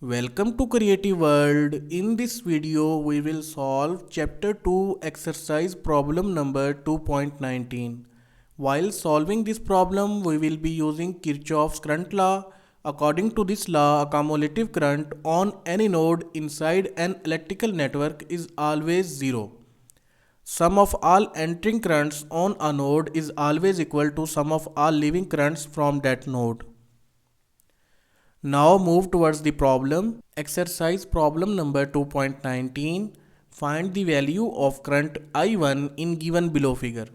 Welcome to Creative World. In this video, we will solve Chapter 2 exercise problem number 2.19. While solving this problem, we will be using Kirchoff's current law. According to this law, a cumulative current on any node inside an electrical network is always zero. Sum of all entering currents on a node is always equal to sum of all leaving currents from that node. Now move towards the problem. Exercise problem number 2.19. Find the value of current I1 in given below figure.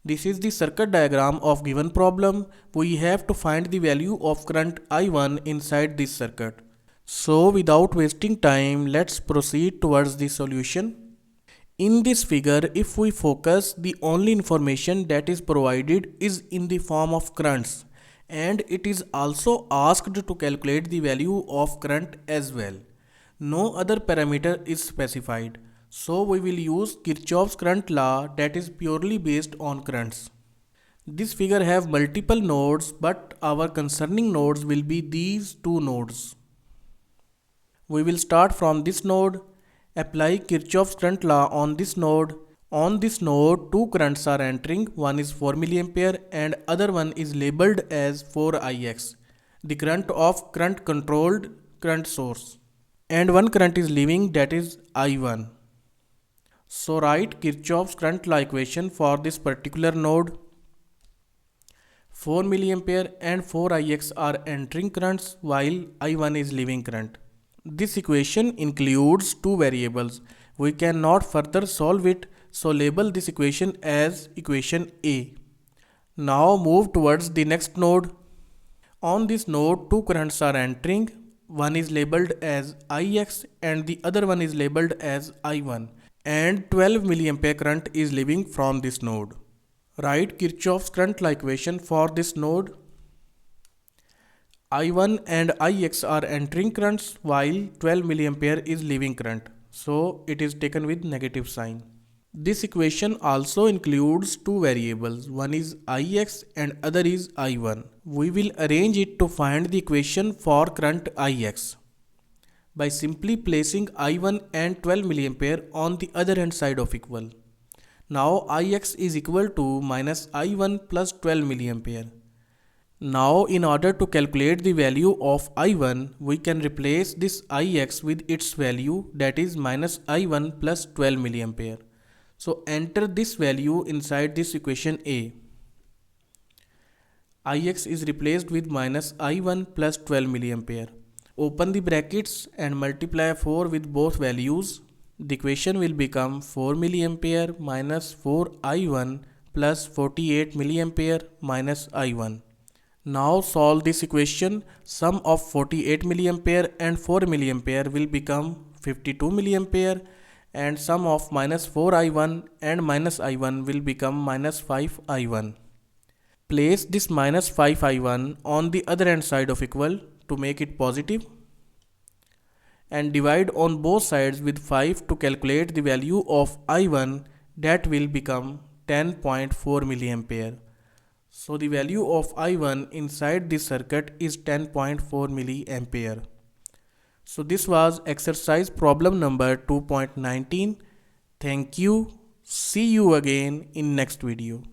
This is the circuit diagram of given problem. We have to find the value of current I1 inside this circuit. So without wasting time, let's proceed towards the solution. In this figure, if we focus, the only information that is provided is in the form of currents. And it is also asked to calculate the value of current as well. No other parameter is specified. So we will use Kirchoff's current law that is purely based on currents. This figure have multiple nodes, but our concerning nodes will be these two nodes. We will start from this node, apply Kirchoff's current law on this node. On this node, two currents are entering, one is 4 mA and other one is labeled as 4Ix, the current of current controlled current source. And one current is leaving, that is I1. So write Kirchoff's current law equation for this particular node. 4 mA and 4Ix are entering currents while I1 is leaving current. This equation includes two variables. We cannot further solve it, so label this equation as equation A. Now move towards the next node. On this node, two currents are entering. One is labeled as Ix and the other one is labeled as I1. And 12 mA current is leaving from this node. Write Kirchoff's current law equation for this node. I1 and Ix are entering currents while 12 mA is leaving current. So it is taken with negative sign. This equation also includes two variables. One is Ix and other is I1. We will arrange it to find the equation for current Ix by simply placing I1 and 12 mA on the other hand side of equal. Now Ix is equal to minus I1 plus 12 mA. Now in order to calculate the value of I1, we can replace this Ix with its value, that is minus I1 plus 12 mA. So enter this value inside this equation A. Ix is replaced with minus I1 plus 12 mA. Open the brackets and multiply 4 with both values. The equation will become 4 mA minus 4 I1 plus 48 mA minus I1. Now solve this equation. Sum of 48 mA and 4 mA will become 52 mA and sum of minus 4 I1 and minus I1 will become minus 5 I1. Place this minus 5 I1 on the other hand side of equal to make it positive and divide on both sides with 5 to calculate the value of I1, that will become 10.4 mA. So the value of I1 inside this circuit is 10.4 mA. So this was exercise problem number 2.19. Thank you. See you again in next video.